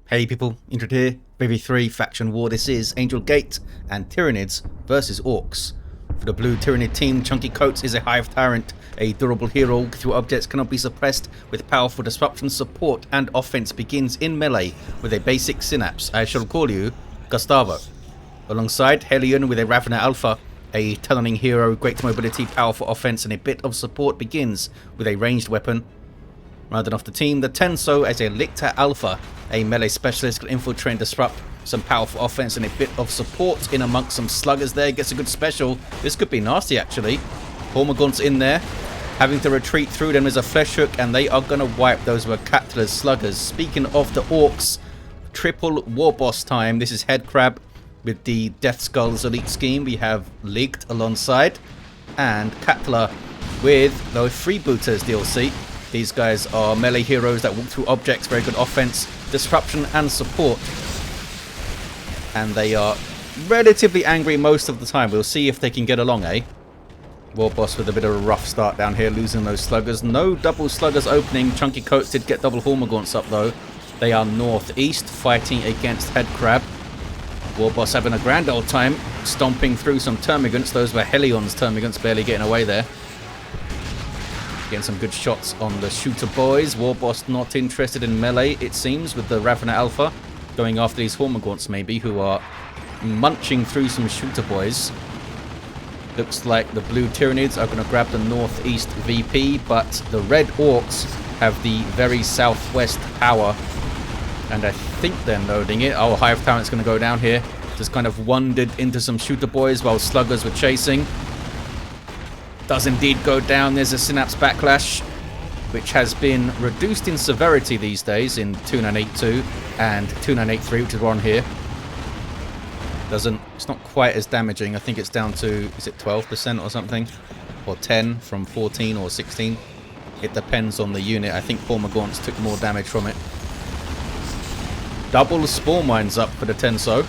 Hey people, Intro here, BB3 Faction War. This is Angel Gate and Tyranids versus Orks. For the blue Tyranid team, ChunkyCoates is a Hive Tyrant, a durable hero through objects cannot be suppressed with powerful disruption, support and offense, begins in melee with a basic synapse. I shall call you Gustavo. Alongside Hellion with a Ravener Alpha, a tunneling hero, great mobility, powerful offense and a bit of support, begins with a ranged weapon. Rounding off the team, the Tenso as a Lictor Alpha, a melee specialist, can infiltrate and disrupt, some powerful offense and a bit of support in amongst some sluggers there, gets a good special. This could be nasty actually. Hormagaunt's in there, having to retreat through them is a flesh hook and they are going to wipe those were Katla's sluggers. Speaking of the Orks, triple Warboss time. This is HeaDCraB with the Death Skulls elite scheme. We have Ligt alongside and Katla with the Freebooters DLC. These guys are melee heroes that walk through objects, very good offense, disruption and support. And they are relatively angry most of the time. We'll see if they can get along, eh? Warboss with a bit of a rough start down here, losing those sluggers. No double sluggers opening. ChunkyCoates did get double Hormagaunts up though. They are northeast, fighting against HeaDCraB. Warboss having a grand old time, stomping through some Termagants. Those were Hellion's Termagants, barely getting away there. Getting some good shots on the shooter boys. Warboss not interested in melee, it seems, with the Ravener Alpha. Going after these Hormagaunts, maybe, who are munching through some shooter boys. Looks like the blue Tyranids are going to grab the northeast VP, but the red Orks have the very southwest power. And I think they're loading it. Oh, Hive Tyrant's going to go down here. Just kind of wandered into some shooter boys while sluggers were chasing. Does indeed go down. There's a Synapse Backlash, which has been reduced in severity these days in 2982 and 2983, which is one here. It's not quite as damaging. I think it's down to, is it 12% or something? Or 10 from 14 or 16. It depends on the unit. I think Hormagaunts took more damage from it. Double Spore Mines up for the Tenso.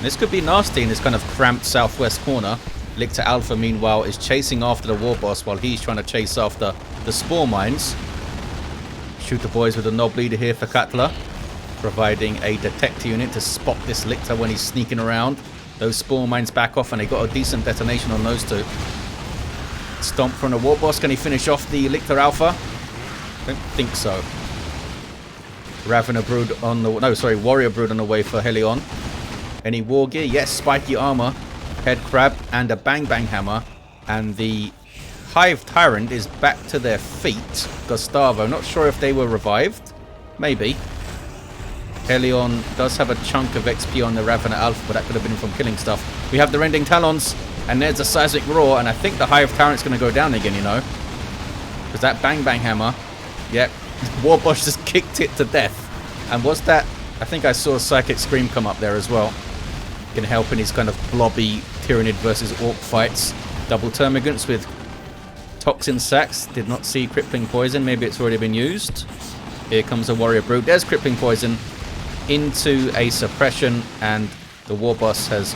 This could be nasty in this kind of cramped southwest corner. Lictor Alpha, meanwhile, is chasing after the Warboss while he's trying to chase after the Spore Mines. Shooter boys with a Knob Leader here for Katla, providing a detect unit to spot this Lictor when he's sneaking around. Those Spore Mines back off and they got a decent detonation on those two. Stomp from the Warboss. Can he finish off the Lictor Alpha? Don't think so. Ravener Brood on the... No, sorry, Warrior Brood on the way for Hellion. Any war gear? Yes, spiky armor. HeaDCraB and a Bang Bang Hammer, and the Hive Tyrant is back to their feet. Gustavo, not sure if they were revived, maybe. Hellion does have a chunk of XP on the Ravener Alpha, but that could have been from killing stuff. We have the Rending Talons, and there's a Seismic Roar, and I think the Hive Tyrant's going to go down again, you know. Because that Bang Bang Hammer, yep, Warboss just kicked it to death. And was that, I think I saw Psychic Scream come up there as well. Can help in his kind of blobby Tyranid versus Orc fights. Double Termagants with Toxin Sacs. Did not see Crippling Poison. Maybe it's already been used. Here comes a Warrior Brood. There's Crippling Poison into a Suppression, and the Warboss has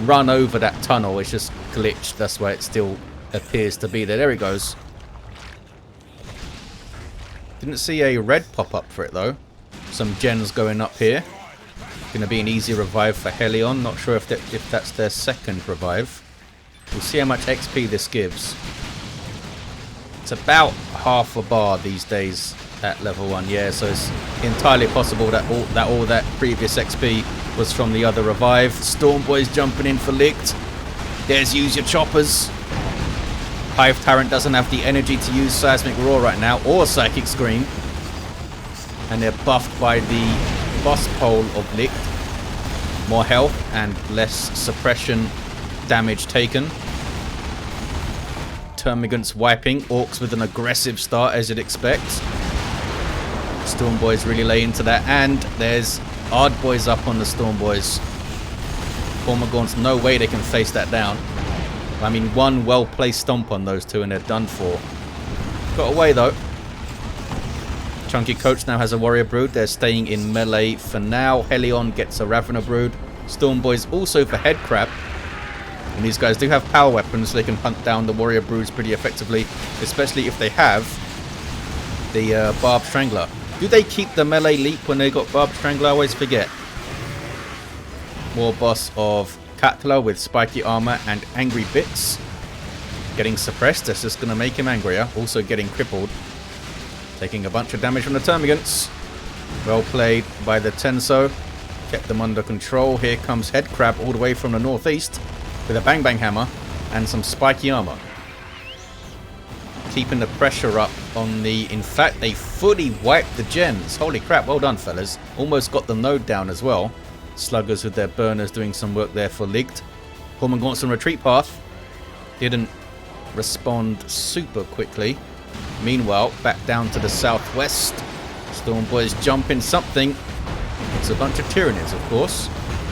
run over that tunnel. It's just glitched. That's why it still appears to be there. There it goes. Didn't see a red pop up for it though. Some gens going up here. Going to be an easy revive for Hellion. Not sure if that's their second revive. We'll see how much XP this gives. It's about half a bar these days at level 1. Yeah, so it's entirely possible that all that previous XP was from the other revive. Storm Boys jumping in for Ligt. There's use your choppers. Hive Tyrant doesn't have the energy to use Seismic Roar right now or Psychic Scream. And they're buffed by the boss pole of Ligt. More health and less suppression damage taken. Termagants wiping. Orks with an aggressive start as you'd expect. Storm Boys really lay into that. And there's Ard Boys up on the Storm Boys. Hormagaunts, no way they can face that down. I mean, one well-placed stomp on those two and they're done for. Got away though. ChunkyCoates now has a Warrior Brood. They're staying in melee for now. Hellion gets a Ravener Brood. Storm Boys also for HeaDCraB. And these guys do have power weapons, so they can hunt down the Warrior Broods pretty effectively, especially if they have the Barb Strangler. Do they keep the melee leap when they got Barbed Strangler? I always forget. Warboss of Katla with spiky armor and angry bits. Getting suppressed, that's just going to make him angrier. Also getting crippled. Taking a bunch of damage from the Termagants. Well played by the Tenso. Kept them under control. Here comes HeaDCraB all the way from the northeast with a bang bang hammer and some spiky armor. Keeping the pressure up on the... In fact, they fully wiped the gens. Holy crap, well done, fellas. Almost got the node down as well. Sluggers with their burners doing some work there for Ligt. Hormagaunts on retreat path. Didn't respond super quickly. Meanwhile, back down to the southwest. Storm Boys jumping something. It's a bunch of Tyranids, of course.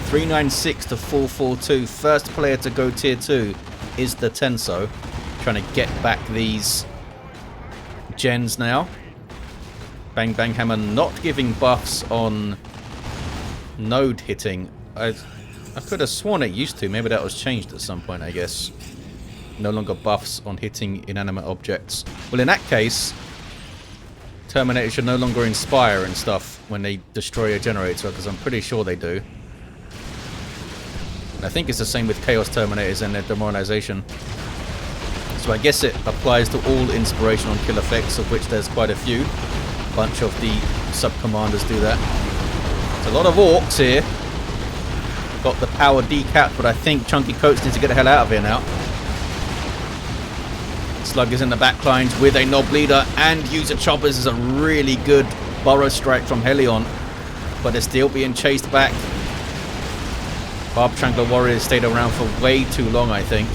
396 to 442. First player to go tier 2 is the Tenso. Trying to get back these gens now. Bang Bang Hammer not giving buffs on node hitting. I could have sworn it used to. Maybe that was changed at some point, I guess. No longer buffs on hitting inanimate objects. Well, in that case, Terminators should no longer inspire and stuff when they destroy a generator, because I'm pretty sure they do. And I think it's the same with Chaos Terminators and their demoralization. So I guess it applies to all inspiration on kill effects, of which there's quite a few. A bunch of the sub-commanders do that. There's a lot of Orks here. Got the power decapped, but I think ChunkyCoates needs to get the hell out of here now. Sluggers in the backlines with a Knob Leader and user choppers is a really good burrow strike from Hellion, but they're still being chased back. Barbed Strangler Warriors stayed around for way too long, I think.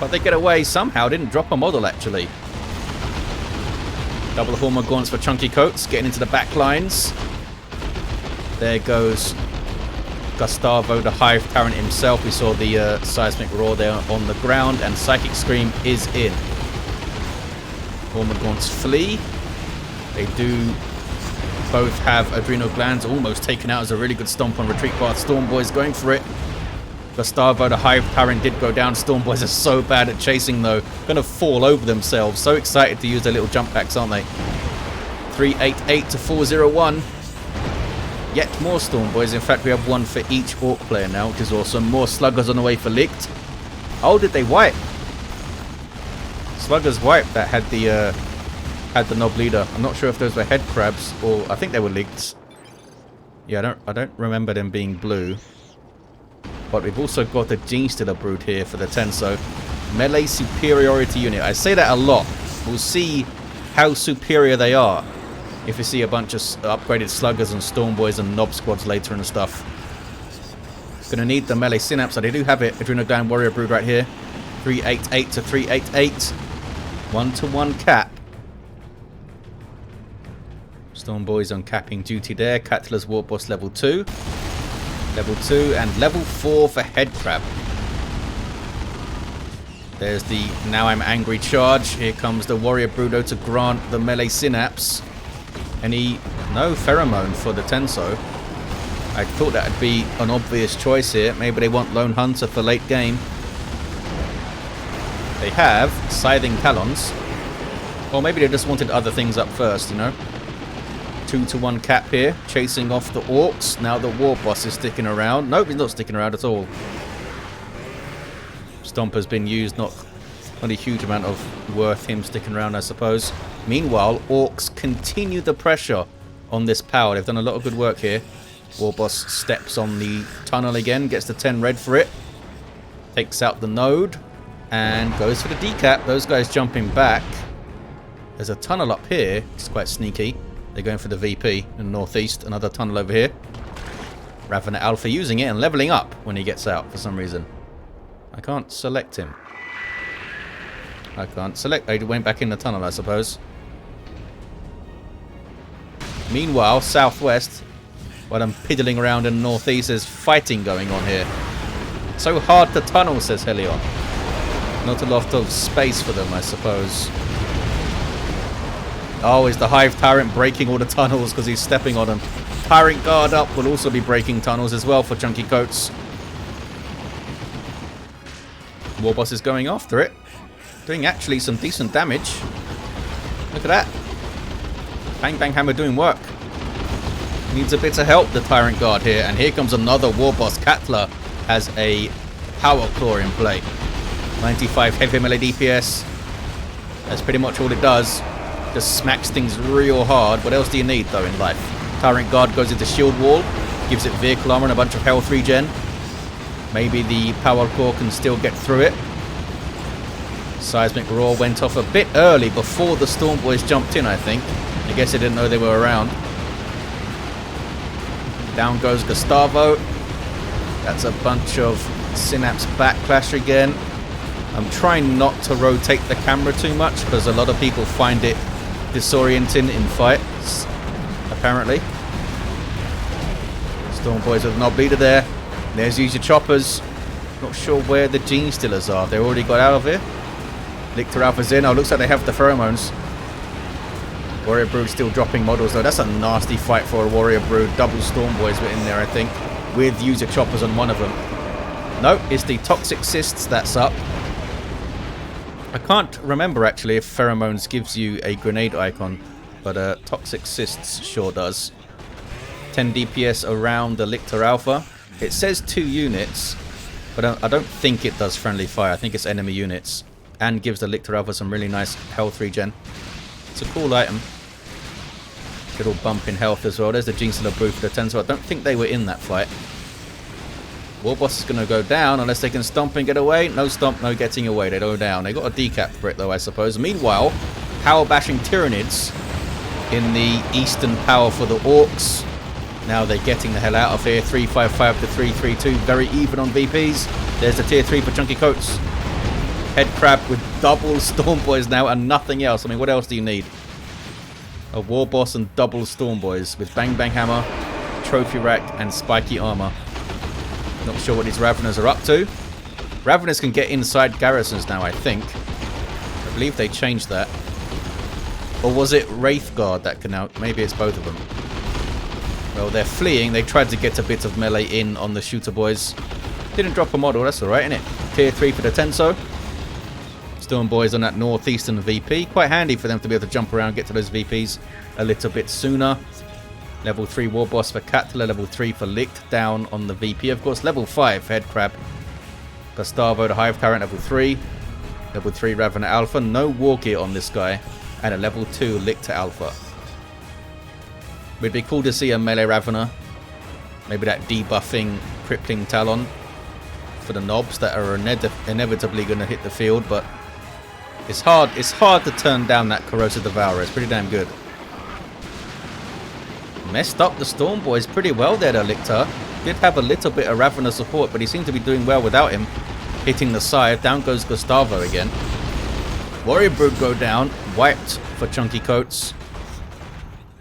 But they get away somehow. Didn't drop a model, actually. Double Hormagaunts for ChunkyCoates, getting into the backlines. There goes Gustavo, the Hive Tyrant himself. We saw the seismic roar there on the ground, and Psychic Scream is in. Hormagaunts flee. They do both have adrenal glands almost taken out as a really good stomp on retreat path. Storm Boys going for it. Gustavo, the Hive Tyrant, did go down. Storm Boys are so bad at chasing, though. Gonna fall over themselves. So excited to use their little jump packs, aren't they? 388 to 401. Yet more Storm Boys. In fact, we have one for each Orc player now, which is awesome. More Sluggers on the way for Ligt. Oh, did they wipe? Sluggers wiped that had the Knob Leader. I'm not sure if those were HeaDCraBs or I think they were Ligts. Yeah, I don't remember them being blue. But we've also got a Genestealer Brood here for the Tenso. Melee superiority unit. I say that a lot. We'll see how superior they are if we see a bunch of upgraded Sluggers and Storm Boys and Knob Squads later and stuff. Gonna need the melee synapse. So they do have it. Adrenal Gland Warrior Brood right here. 388 to 388. 1-to-1 cap. Storm Boys on capping duty there. Katla's Warboss level 2. Level 2 and level 4 for HeaDCraB. There's the Now I'm Angry charge. Here comes the Warrior Brudo to grant the melee synapse. No pheromone for the Tenso. I thought that would be an obvious choice here. Maybe they want Lone Hunter for late game. They have Scything Talons. Or maybe they just wanted other things up first, you know. 2-to-1 cap here, chasing off the Orks. Now the Warboss is sticking around. Nope, he's not sticking around at all. Stomper's been used, not a huge amount of worth him sticking around, I suppose. Meanwhile, Orks continue the pressure on this power. They've done a lot of good work here. Warboss steps on the tunnel again, gets the 10 red for it. Takes out the node and goes for the decap. Those guys jumping back. There's a tunnel up here. It's quite sneaky. They're going for the VP in the northeast. Another tunnel over here. Ravener Alpha using it and leveling up when he gets out for some reason. I can't select him. I can't select. He went back in the tunnel, I suppose. Meanwhile, southwest, while I'm piddling around in the northeast, there's fighting going on here. So hard to tunnel, says Hellion. Not a lot of space for them, I suppose. Oh, is the Hive Tyrant breaking all the tunnels because he's stepping on them? Tyrant Guard up will also be breaking tunnels as well for ChunkyCoates. Warboss is going after it. Doing actually some decent damage. Look at that. Bang Bang Hammer doing work. Needs a bit of help, the Tyrant Guard here. And here comes another Warboss. Katla has a Power Claw in play. 95 heavy melee DPS. That's pretty much all it does. Just smacks things real hard. What else do you need, though, in life? Tyrant Guard goes into Shield Wall. Gives it vehicle armor and a bunch of health regen. Maybe the Power Claw can still get through it. Seismic Roar went off a bit early before the Storm Boys jumped in, I think. I guess they didn't know they were around. Down goes Gustavo. That's a bunch of Synapse Backlash again. I'm trying not to rotate the camera too much because a lot of people find it disorienting in fights, apparently. Storm Boys with Knob Leader there. There's Use Your Choppers. Not sure where the Gene Stealers are. They already got out of here. Lictor Alpha's in. Oh, looks like they have the pheromones. Warrior Brood still dropping models though. That's a nasty fight for a Warrior Brood. Double Storm Boys were in there, I think, with Use Your Choppers on one of them. No, it's the Toxic Cysts that's up. I can't remember actually if Pheromones gives you a grenade icon, but Toxic Cysts sure does. 10 DPS around the Lictor Alpha. It says 2 units, but I don't think it does friendly fire. I think it's enemy units. And gives the Lictor Alpha some really nice health regen. It's a cool item. Little bump in health as well. There's the Gene Stealer Brew for the Tenso. I don't think they were in that fight. Warboss is going to go down unless they can stomp and get away. No stomp, no getting away. They go down. They got a decap for it though, I suppose. Meanwhile, power bashing Tyranids in the eastern power for the Orks. Now they're getting the hell out of here. 355 to 332. Very even on VPs. There's the tier 3 for ChunkyCoates. HeaDCraB with double Storm Boys now and nothing else. I mean, what else do you need? A Warboss and double Storm Boys with Bang Bang Hammer, Trophy Rack and Spiky Armor. Not sure what these Raveners are up to. Raveners can get inside garrisons now, I think. I believe they changed that. Or was it Wraithguard that can now? Maybe it's both of them. Well, they're fleeing. They tried to get a bit of melee in on the Shooter Boys. Didn't drop a model, that's alright, innit? Tier 3 for the Tenso. Storm Boys on that northeastern VP. Quite handy for them to be able to jump around, get to those VPs a little bit sooner. Level 3 Warboss for Katla, level 3 for Ligt, down on the VP. Of course, level 5 HeaDCraB. Gustavo, the Hive Tyrant, level 3. Level 3 Ravener Alpha. No war gear on this guy. And a level 2 Lictor Alpha. Would be cool to see a melee Ravener. Maybe that debuffing Crippling Talon for the knobs that are inevitably going to hit the field, but it's hard to turn down that Corrosive Devourer. It's pretty damn good. Messed up the Storm Boys pretty well there, though, Lictor. Did have a little bit of Ravener support, but he seemed to be doing well without him. Hitting the side. Down goes Gustavo again. Warrior Brood go down. Wiped for ChunkyCoates.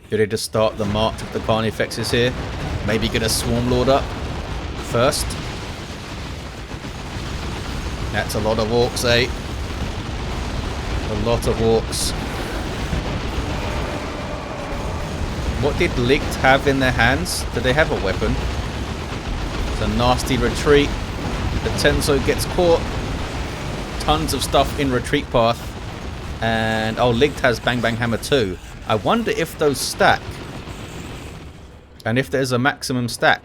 Do they just start the march of the Carnifexes here? Maybe get a Swarm Lord up first. That's a lot of Orks, eh? A lot of Orks. What did Ligt have in their hands? Did they have a weapon? It's a nasty retreat. The Tenso gets caught. Tons of stuff in retreat path. And, oh, Ligt has Bang Bang Hammer too. I wonder if those stack. And if there's a maximum stack.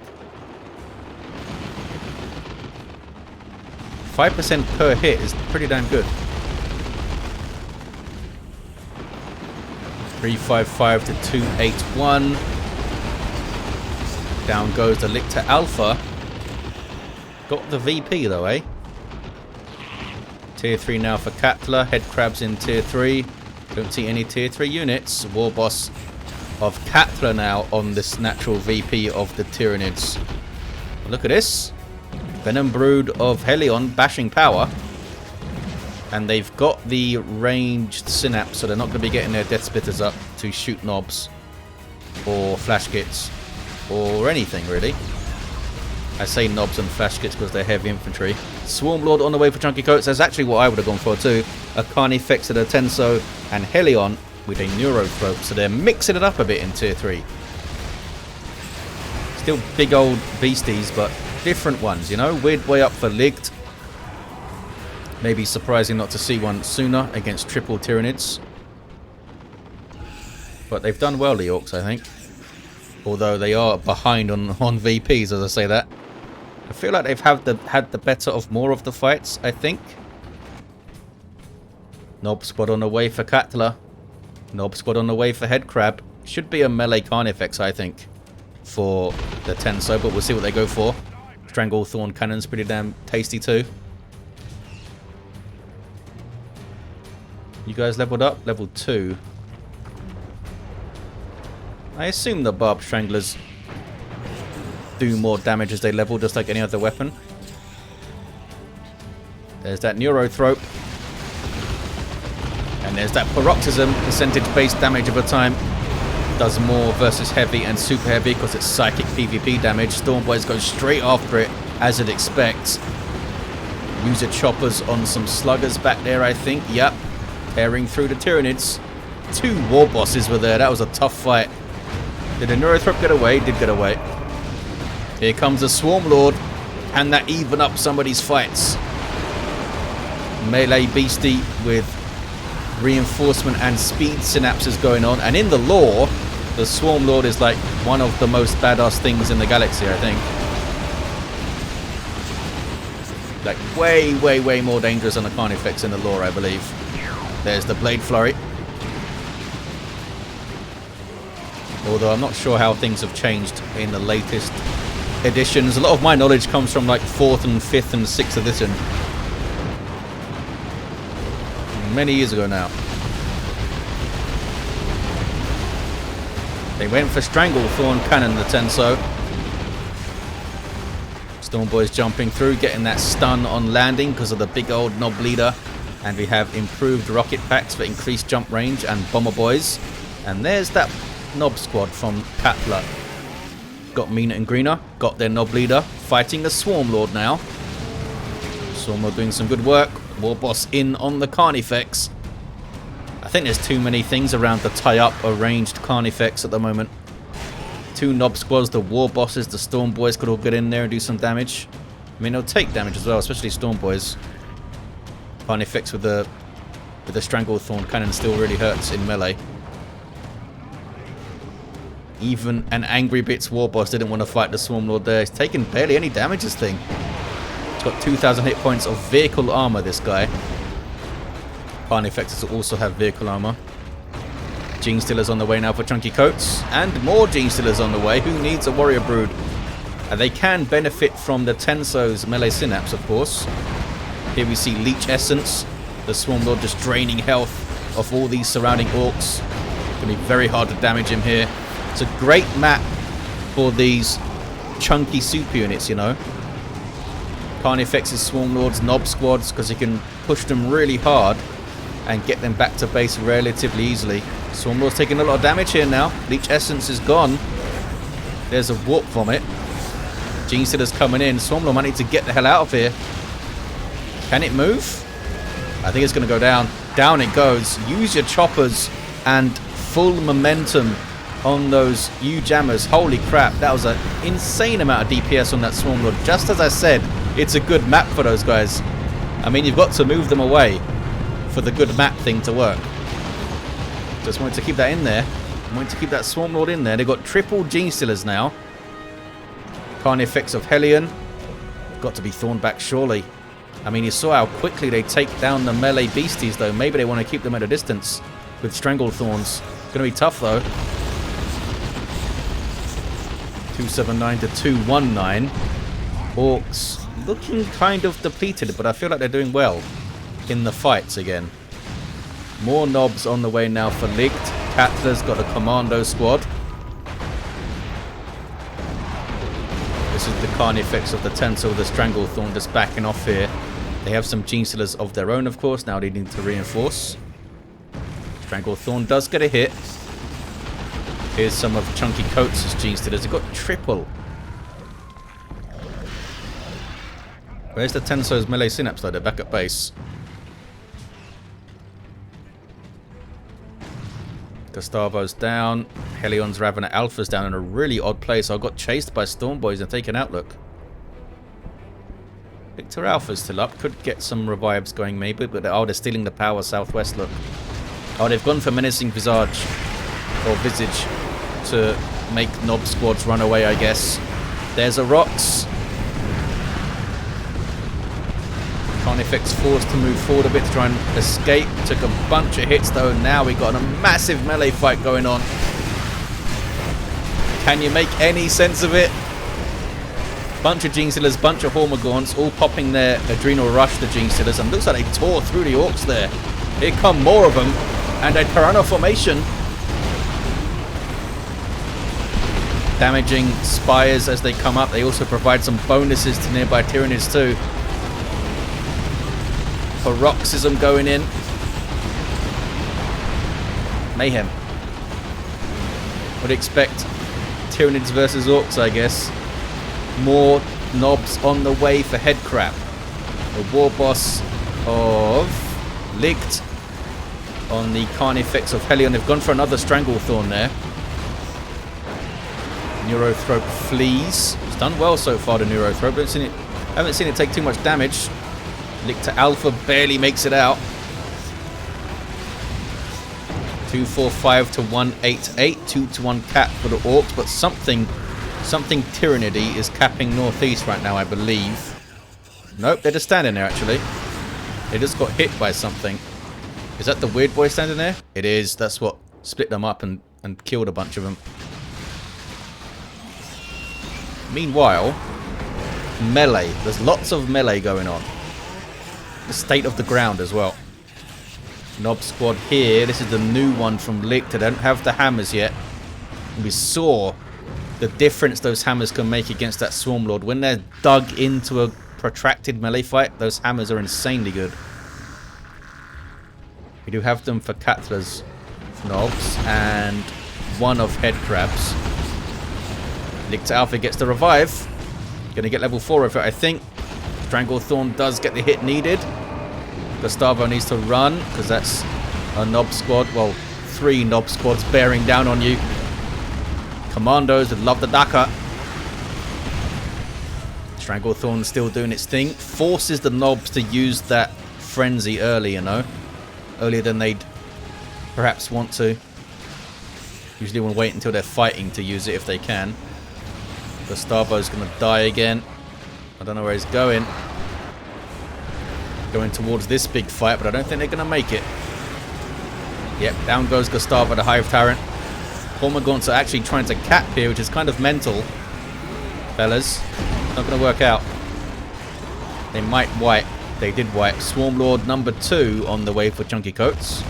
5% per hit is pretty damn good. 355 to 281. Down goes the Lictor Alpha. Got the VP though, eh? Tier 3 now for Katla. HeaDCraB's in tier 3. Don't see any tier 3 units. Warboss of Katla now on this natural VP of the Tyranids. Look at this. Venom Brood of Hellion bashing power. And they've got the ranged Synapse, so they're not going to be getting their Death Splitters up to shoot knobs or flash kits or anything really. I say knobs and flash kits because they're heavy infantry. Swarm Lord on the way for ChunkyCoates. That's actually what I would have gone for too. A Carnifex at a Tenso and Hellion with a Neurothrope. So they're mixing it up a bit in tier 3. Still big old beasties, but different ones, you know. Weird way up for Ligt. Maybe surprising not to see one sooner against triple Tyranids. But they've done well, the Orks, I think. Although they are behind on VPs, as I say that. I feel like they've had the better of more of the fights, I think. Nob squad on the way for Katla. Nob squad on the way for HeaDCraB. Should be a melee Carnifex, I think, for the Tenso, but we'll see what they go for. Stranglethorn Cannon's pretty damn tasty too. You guys leveled up? Level 2. I assume the Barb Stranglers do more damage as they level, just like any other weapon. There's that Neurothrope. And there's that Paroxysm, percentage-based damage over time. Does more versus heavy and super heavy because it's psychic PvP damage. Stormboys go straight after it, as it expects. User choppers on some sluggers back there, I think. Yep. Tearing through the Tyranids. 2 Warbosses were there. That was a tough fight. Did the Neurothrope get away? Did get away. Here comes a Swarm Lord. And that even up some of these fights. Melee Beastie with reinforcement and speed synapses going on. And in the lore, the Swarm Lord is like one of the most badass things in the galaxy, I think. Like way, way, way more dangerous than the Carnifex in the lore, I believe. There's the Blade Flurry. Although I'm not sure how things have changed in the latest editions. A lot of my knowledge comes from like 4th and 5th and 6th edition. Many years ago now. They went for Stranglethorn Cannon, the Tenso. Stormboys jumping through, getting that stun on landing because of the big old Knob Leader. And we have improved rocket packs for increased jump range and Bomber Boys. And there's that Knob Squad from Katla. Got Meaner and Greener, got their Knob Leader, fighting the Swarm Lord now. Swarm Lord doing some good work. Warboss in on the Carnifex. I think there's too many things around to tie up a ranged Carnifex at the moment. 2 Knob Squads, the Warbosses, the Stormboys could all get in there and do some damage. I mean, they'll take damage as well, especially Stormboys. Carnifex with the Stranglethorn Cannon still really hurts in melee. Even an Angry Bits Warboss didn't want to fight the Swarm Lord there. He's taken barely any damage, this thing. He's got 2,000 hit points of vehicle armor, this guy. Carnifexes also have vehicle armor. Gene Stealers on the way now for ChunkyCoates. And more Gene Stealers on the way. Who needs a Warrior Brood? And they can benefit from the Tenso's melee synapse, of course. Here we see Leech Essence. The Swarm Lord just draining health off all these surrounding Orks. Gonna be very hard to damage him here. It's a great map for these chunky super units, you know. Carnifex's Swarm Lords, Knob Squads, because you can push them really hard and get them back to base relatively easily. Swarm Lord's taking a lot of damage here now. Leech Essence is gone. There's a Warp Vomit. Gene Stealer's coming in. Swarm Lord might need to get the hell out of here. Can it move? I think it's going to go down. Down it goes. Use your choppers and full momentum on those U-jammers. Holy crap, that was an insane amount of DPS on that Swarm Lord. Just as I said, it's a good map for those guys. I mean, you've got to move them away for the good map thing to work. Just wanted to keep that in there. Wanted to keep that Swarm Lord in there. They've got triple Gene Stealers now. Carnifex of Hellion. Got to be thorned back, surely. I mean, you saw how quickly they take down the melee beasties, though. Maybe they want to keep them at a distance with Stranglethorns. Going to be tough, though. 279 to 219. Orks looking kind of depleted, but I feel like they're doing well in the fights again. More knobs on the way now for Ligt. Katla's got a commando squad. This is the Carnifex of the Tenso with the Stranglethorn just backing off here. They have some Gene Stealers of their own, of course, now they need to reinforce. Stranglethorn does get a hit. Here's some of ChunkyCoates' Gene Stealers. They've got triple. Where's the Tenso's melee synapse though? They're back at base. Gustavo's down. Hellion's Ravener Alpha's down in a really odd place. I got chased by Stormboys and taken out, look. Lictor Alpha's still up. Could get some revives going maybe, but oh, they're stealing the power southwest, look. Oh, they've gone for Menacing Visage. or visage to make Nob squads run away, I guess. There's a Rocks. Carnifex forced to move forward a bit to try and escape. Took a bunch of hits though. Now we got a massive melee fight going on. Can you make any sense of it? Bunch of Genestealers, bunch of Hormagaunts, all popping their Adrenal Rush, the Genestealers, and looks like they tore through the Orcs there. Here come more of them, and a Tyranno formation. Damaging Spires as they come up. They also provide some bonuses to nearby Tyranids too. Paroxysm going in. Mayhem. Would expect Tyranids versus Orcs, I guess. More Nobs on the way for HeaDCraB. The Warboss of Ligt on the Carnifex of Hellion. They've gone for another Stranglethorn there. Neurothrope flees. It's done well so far, the Neurothrope. Haven't seen it take too much damage. Lictor Alpha barely makes it out. 245 to 188. 2-1 cap for the Orcs, but something Tyranidy is capping northeast right now, I believe. Nope, they're just standing there actually. They just got hit by something. Is that the weird boy standing there? It is. That's what split them up and killed a bunch of them. Meanwhile, melee. There's lots of melee going on. The state of the ground as well. Nob squad here. This is the new one from Ligt. They don't have the hammers yet. We saw the difference those hammers can make against that Swarmlord. When they're dug into a protracted melee fight, those hammers are insanely good. We do have them for Katla's Nobs and one of HeaDCraB's. Lictor Alpha gets the revive. Gonna get level 4 of it, I think. Stranglethorn does get the hit needed. Gustavo needs to run because that's a Nob squad. Well, 3 Nob squads bearing down on you. Commandos that love the Daka. Stranglethorn still doing its thing. Forces the Nobs to use that frenzy early, you know. Earlier than they'd perhaps want to. Usually want to wait until they're fighting to use it if they can. Gustavo's going to die again. I don't know where he's going. Going towards this big fight, but I don't think they're going to make it. Yep, down goes Gustavo, the Hive Tyrant. Hormagaunts are actually trying to cap here, which is kind of mental. Fellas, not going to work out. They might wipe. They did wipe. Swarmlord number 2 on the way for ChunkyCoates.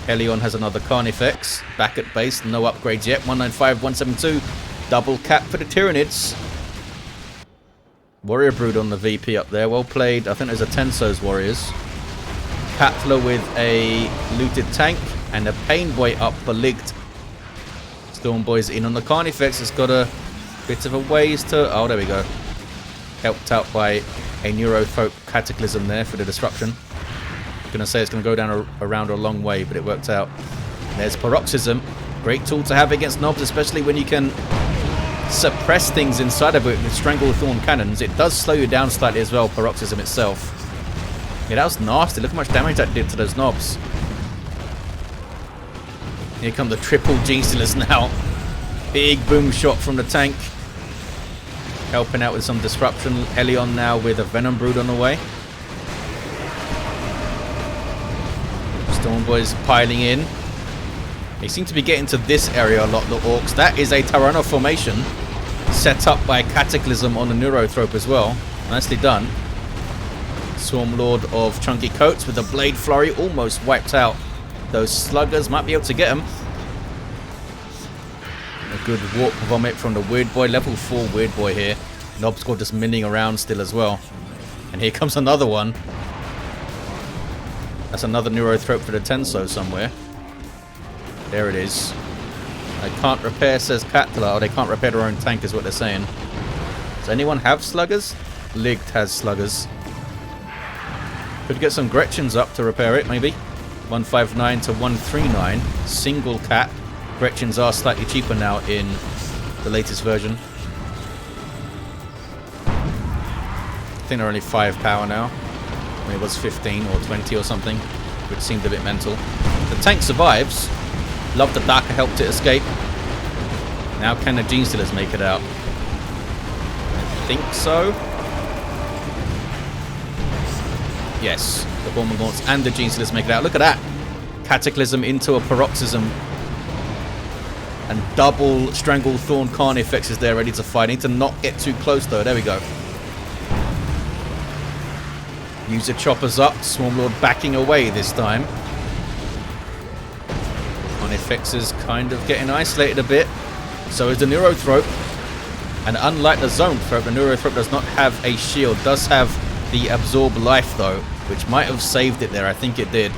Hellion has another Carnifex. Back at base, no upgrades yet. 195, 172. Double cap for the Tyranids. Warrior Brood on the VP up there. Well played. I think there's a Tenso's Warriors. Katla with a looted tank. And a Pain Boy up for Ligt. Storm Boy's in on the Carnifex. It's got a bit of a ways to... Oh, there we go. Helped out by a Neurothrope Cataclysm there for the disruption. I'm going to say it's going to go down around a long way, but it worked out. There's Paroxysm. Great tool to have against Nobs, especially when you can suppress things inside of it with Stranglethorn cannons. It does slow you down slightly as well, Paroxysm itself. Yeah, that was nasty. Look how much damage that did to those Nobs. Here come the triple Genestealers now. Big boom shot from the tank. Helping out with some disruption. Hellion now with a Venom Brood on the way. Storm Boys piling in. They seem to be getting to this area a lot, the Orks. That is a Tyranno formation set up by Cataclysm on the Neurothrope as well. Nicely done. Swarmlord of ChunkyCoates with a Blade Flurry almost wiped out those sluggers. Might be able to get them. A good Warp Vomit from the Weird Boy. Level 4 Weird Boy here. Nob squad just milling around still as well. And here comes another one. That's another Neurothrope for the Tenso somewhere. There it is. They can't repair, says Katla. Or they can't repair their own tank is what they're saying. Does anyone have sluggers? Ligt has sluggers. Could get some Gretchens up to repair it, maybe. 159 to 139. Single cap. Gretchens are slightly cheaper now in the latest version. I think they're only 5 power now. I mean, it was 15 or 20 or something, which seemed a bit mental. The tank survives. Love the Daka helped it escape. Now can the Gene Stealers make it out? I think so. Yes, the Bormagaunts and the Gene Stealers make it out. Look at that. Cataclysm into a Paroxysm. And double Stranglethorn Carnifex is there ready to fight. Need to not get too close though. There we go. User choppers up. Swarmlord backing away this time. Carnifex is kind of getting isolated a bit. So is the Neurothrope. And unlike the Zone Thrope, the Neurothrope does not have a shield. Does have the Absorb Life though, which might have saved it there. I think it did.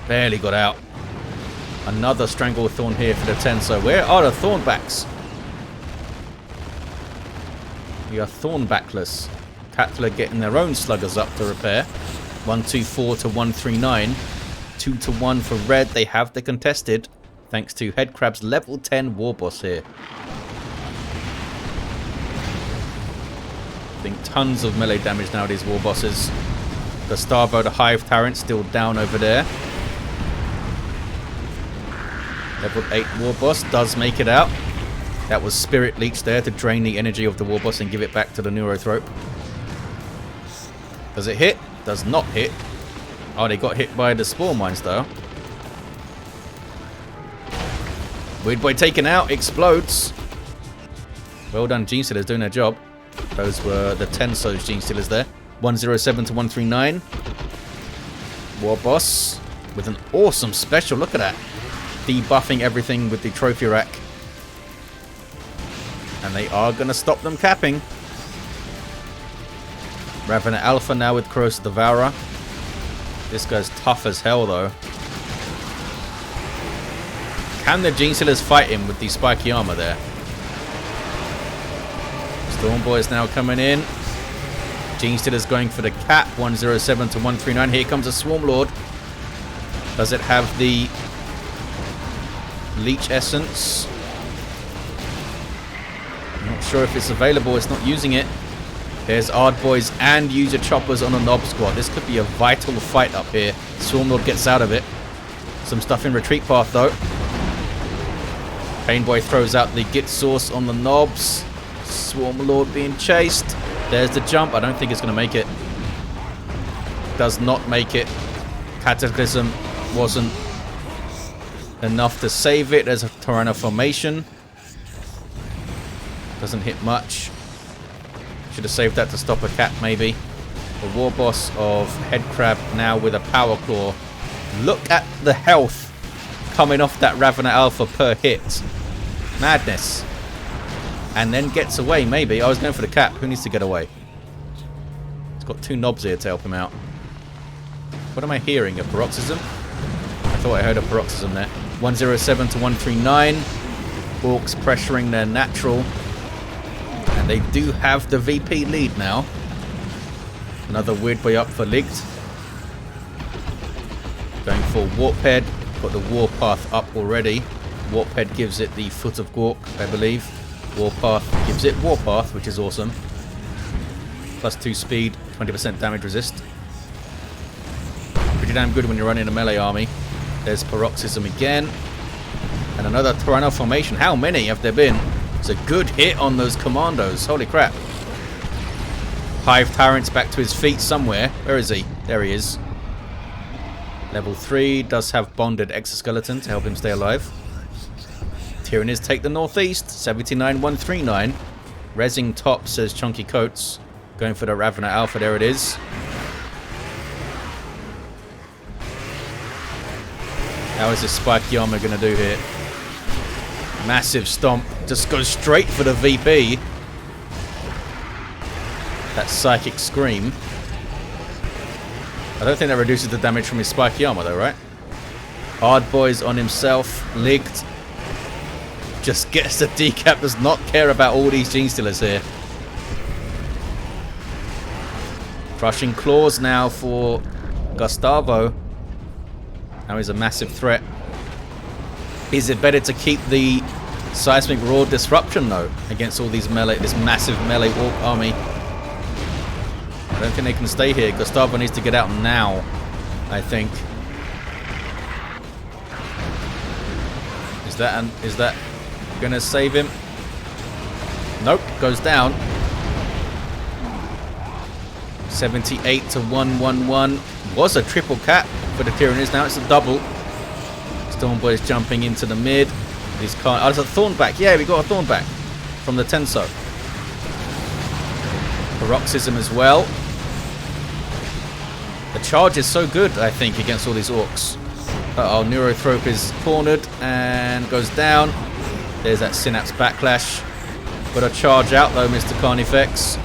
Barely got out. Another Stranglethorn here for the Tenso. Where are the Thornbacks? We are Thornbackless. Katla getting their own sluggers up to repair. 124 to 139. 2 to 1 for red. They have the contested. Thanks to HeaDCraB's level 10 Warboss here. I think tons of melee damage now, these Warbosses. Gustavo, the Hive Tyrant, still down over there. Level 8 Warboss does make it out. That was Spirit Leech there to drain the energy of the Warboss and give it back to the Neurothrope. Does it hit? Does not hit. Oh, they got hit by the Spore Mines though. Weird Boy taken out. Explodes. Well done, Gene Stealers doing their job. Those were the Tenso's Gene Stealers there. 107 to 139. Warboss with an awesome special. Look at that. Debuffing everything with the trophy rack. And they are going to stop them capping. Ravenous Alpha now with Corrosive Devourer. This guy's tough as hell though. Can the Gene Stealers fight him with the spiky armor there? Storm Boys now coming in. Gene Stealers going for the cap. 107 to 139. Here comes a Swarmlord. Does it have the Leech Essence? Not sure if it's available. It's not using it. There's Ard Boys and User Choppers on a Knob Squad. This could be a vital fight up here. Swarmlord gets out of it. Some stuff in Retreat Path though. Painboy throws out the Git Source on the Knobs. Swarmlord being chased. There's the jump. I don't think it's going to make it. Does not make it. Cataclysm wasn't enough to save it. There's a Tyranno formation. Doesn't hit much. Should have saved that to stop a cat maybe. The Warboss of HeaDCraB now with a Power Claw. Look at the health coming off that Ravenous Alpha per hit. Madness. And then gets away maybe. I was going for the cap. Who needs to get away? He's got two knobs here to help him out. What am I hearing? A Paroxysm? I thought I heard a Paroxysm there. 107 to 139. Orks pressuring their natural. And they do have the VP lead now. Another Weird Boy up for Ligt. Going for Warphead. Got the Warpath up already. Warphead gives it the Foot of Gork, I believe. Warpath gives it Warpath, which is awesome. +2 speed, 20% damage resist. Pretty damn good when you're running a melee army. There's Paroxysm again. And another Tyranno formation. How many have there been? It's a good hit on those commandos. Holy crap. Hive Tyrant's back to his feet somewhere. Where is he? There he is. Level 3 does have bonded exoskeleton to help him stay alive. Tyranids take the northeast. 79-139. Rezzing top, says ChunkyCoates. Going for the Ravenous Alpha. There it is. How is this spiky armor going to do here? Massive stomp. Just goes straight for the VP. That Psychic Scream. I don't think that reduces the damage from his spiky armor though, right? Ard Boys on himself. Ligt. Just gets the decap. Does not care about all these Gene Stealers here. Crushing Claws now for Gustavo. Now he's a massive threat. Is it better to keep the Seismic Roar Disruption though against all these melee, this massive melee Ork army? I don't think they can stay here. Gustavo needs to get out now, I think. Is that gonna save him? Nope, goes down. 78 to 111. Was a triple cap for the Tyranids. Now it's a double. Stormboy's jumping into the mid. He's can't. Oh, there's a Thornback. Yeah, we got a Thornback from the Tenso. Paroxysm as well. The charge is so good, I think, against all these Orks. Uh-oh, Neurothrope is cornered and goes down. There's that Synapse Backlash. Got a charge out though, Mr. Carnifex.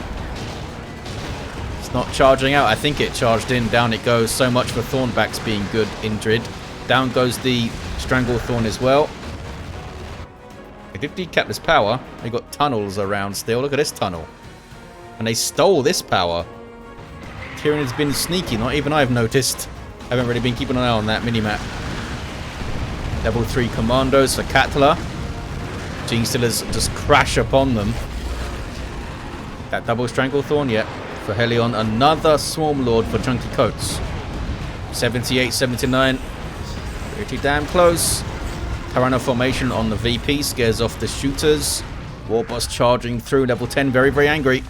It's not charging out. I think it charged in. Down it goes. So much for Thornbacks being good in Drid. Down goes the Stranglethorn as well. They did decap this power. They got tunnels around still. Look at this tunnel. And they stole this power. Tyranid's been sneaky. Not even I've noticed. I haven't really been keeping an eye on that minimap. Level 3 commandos for Katla. Genestealers just crash upon them. That double Stranglethorn, yeah. For Hellion, another Swarm Lord for ChunkyCoates. 78, 79. Pretty damn close. Tyrant formation on the VP scares off the shooters. Warboss charging through, level 10, very, very angry.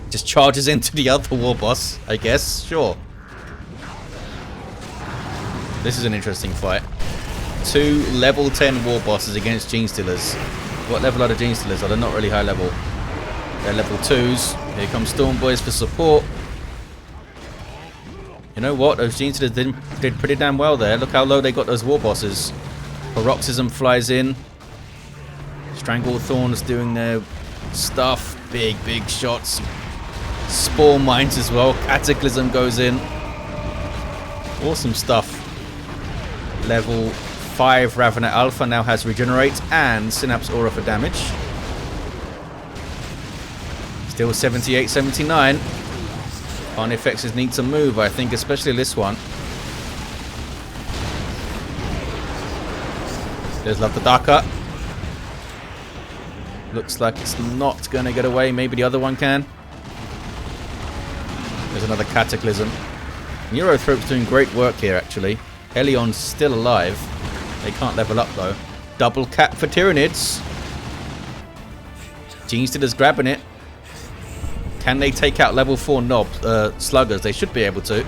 Just charges into the other Warboss, I guess. Sure. This is an interesting fight. 2 level 10 Warbosses against Genestealers. What level are the Genestealers? Oh, they're not really high level. They're level 2s. Here comes Stormboys for support. You know what? Those Genestealers did pretty damn well there. Look how low they got those Warbosses. Paroxysm flies in. Stranglethorn's doing their stuff. Big, big shots. Spore mines as well. Cataclysm goes in. Awesome stuff. Level 5 Ravenet Alpha now has Regenerate and Synapse Aura for damage. Still 78, 79. Carnifexes need to move, I think, especially this one. There's Lictor. Looks like it's not going to get away. Maybe the other one can. There's another Cataclysm. Neurothrope's doing great work here, actually. Hellion's still alive. They can't level up, though. Double cap for Tyranids. Genestealers grabbing it. Can they take out level 4 sluggers? They should be able to.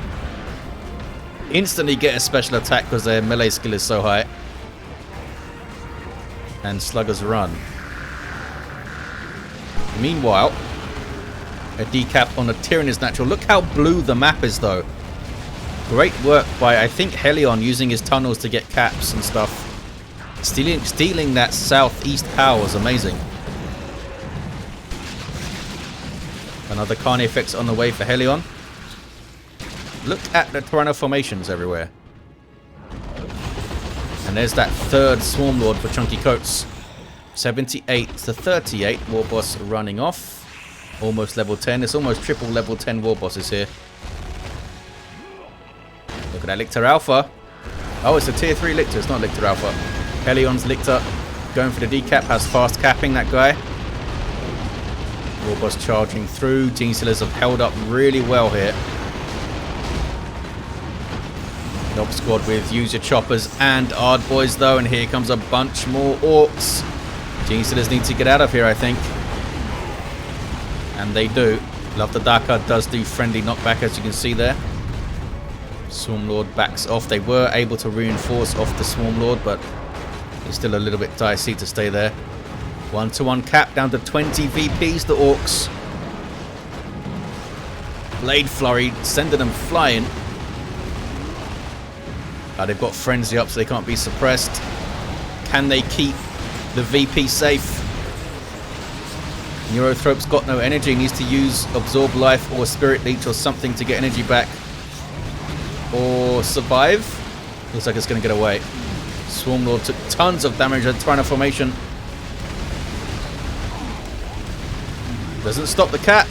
Instantly get a special attack because their melee skill is so high. And sluggers run. Meanwhile, a decap on the Tyranid's natural. Look how blue the map is, though. Great work by, I think, Hellion using his tunnels to get caps and stuff. Stealing that southeast power was amazing. Another Carnifex on the way for Hellion. Look at the Tyrant formations everywhere. And there's that third Swarm Lord for ChunkyCoates. 78 to 38. Warboss running off. Almost level 10. It's almost triple level 10 Warbosses here. Look at that Lictor Alpha. Oh, it's a tier 3 Lictor. It's not Lictor Alpha. Hellion's Lictor going for the decap. Has fast capping that guy. Warboss charging through. Genestealers have held up really well here. Nob squad with user choppers and Ard boys though, and here comes a bunch more Orks. Genestealers need to get out of here, I think. And they do. Lictor does do friendly knockback, as you can see there. Swarm Lord backs off. They were able to reinforce off the Swarm Lord, but it's still a little bit dicey to stay there. 1-to-1 cap down to 20 VPs, the Orks. Blade Flurry, sending them flying. They've got Frenzy up so they can't be suppressed. Can they keep the VP safe? Neurothrope's got no energy, needs to use Absorb Life or Spirit Leech or something to get energy back. Or survive. Looks like it's going to get away. Swarm Lord took tons of damage at Tyrant formation. Doesn't stop the cap.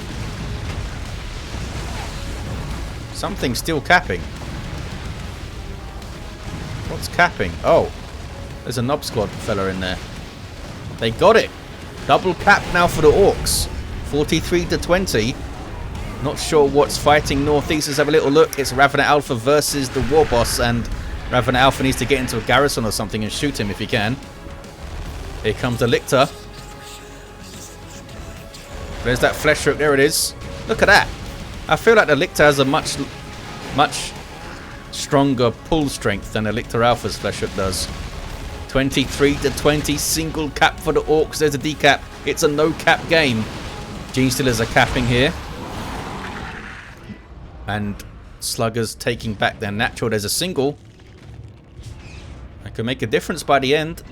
Something's still capping. What's capping? Oh, there's a Nob Squad fella in there. They got it. Double cap now for the Orks. 43 to 20. Not sure what's fighting northeast. Let's have a little look. It's Ravenet Alpha versus the Warboss, and Raven Alpha needs to get into a garrison or something and shoot him if he can. Here comes the Lictor. There's that flesh root. There it is. Look at that. I feel like the Lictor has a much stronger pull strength than the Lictor Alpha's flesh root does. 23-20, single cap for the Orks. There's a decap. It's a no cap game. Gene Stealers are capping here. And Sluggers taking back their natural. There's a single. That could make a difference by the end.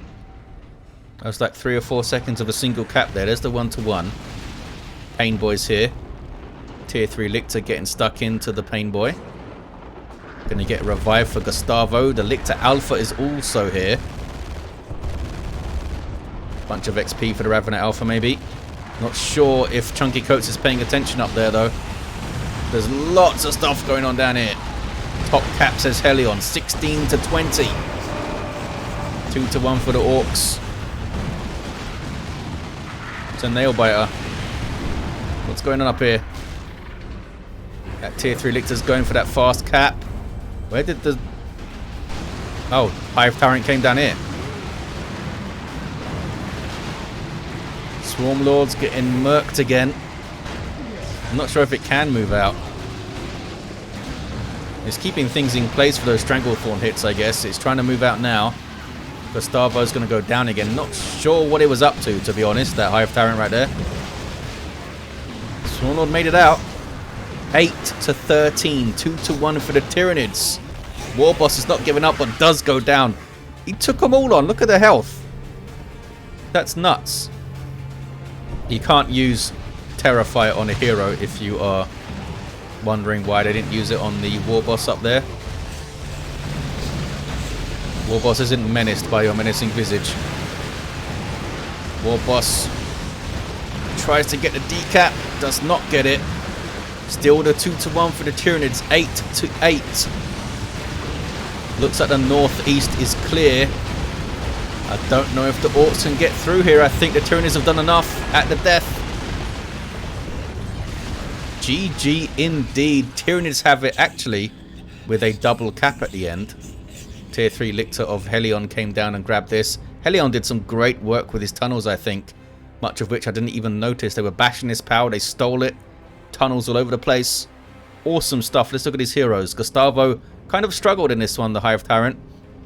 That was like 3 or 4 seconds of a single cap there. There's the 1-to-1. Pain Boy's here. Tier 3 Lictor getting stuck into the Pain Boy. Gonna get a revive for Gustavo. The Lictor Alpha is also here. Bunch of XP for the Ravener Alpha maybe. Not sure if ChunkyCoates is paying attention up there though. There's lots of stuff going on down here. Top cap says Hellion. 16-20. 2-1 for the Orks. It's a nail biter. What's going on up here? That tier 3 Lictor's going for that fast cap. Where did the... Oh, Hive Tyrant came down here. Swarm Lord's getting murked again. I'm not sure if it can move out. It's keeping things in place for those Stranglethorn hits, I guess. It's trying to move out now. Gustavo's going to go down again. Not sure what it was up to be honest. That Hive Tyrant right there. Swarm Lord made it out. 8-13. 2-1 for the Tyranids. Warboss is not giving up but does go down. He took them all on. Look at the health. That's nuts. You can't use Terrifier on a hero if you are wondering why they didn't use it on the Warboss up there. Warboss isn't menaced by your menacing visage. Warboss tries to get the decap, does not get it. Still the 2-1 for the Tyranids, 8-8. Looks like the northeast is clear. I don't know if the Orks can get through here. I think the Tyranids have done enough at the death. GG indeed. Tyranids have it actually with a double cap at the end. Tier 3 Lictor of Hellion came down and grabbed this. Hellion did some great work with his tunnels, I think. Much of which I didn't even notice. They were bashing his power. They stole it. Tunnels all over the place. Awesome stuff. Let's look at his heroes. Gustavo kind of struggled in this one, the Hive Tyrant.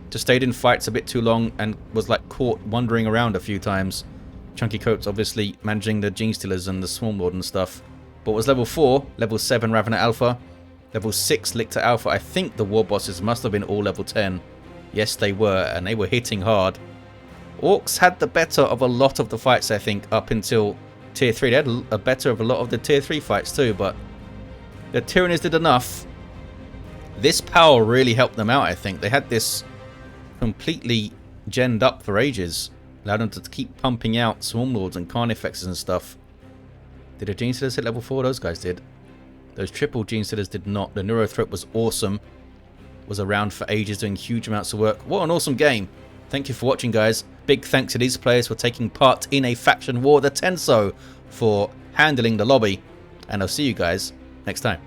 Just stayed in fights a bit too long and was like caught wandering around a few times. ChunkyCoates obviously managing the Gene Stealers and the Swarm Lord and stuff. But was level 4, level 7 Ravener Alpha, level 6 Lictor Alpha. I think the Warbosses must have been all level 10. Yes, they were, and they were hitting hard. Orks had the better of a lot of the fights, I think, up until Tier 3. They had a better of a lot of the Tier 3 fights too, but the Tyranids did enough. This power really helped them out, I think. They had this completely genned up for ages. Allowed them to keep pumping out Swarm Lords and Carnifexes and stuff. Did the Gene Stealers hit level 4? Those guys did. Those triple Gene Stealers did not. The Neurothreat was awesome. Was around for ages doing huge amounts of work. What an awesome game. Thank you for watching, guys. Big thanks to these players for taking part in a faction war. The Tenso for handling the lobby. And I'll see you guys next time.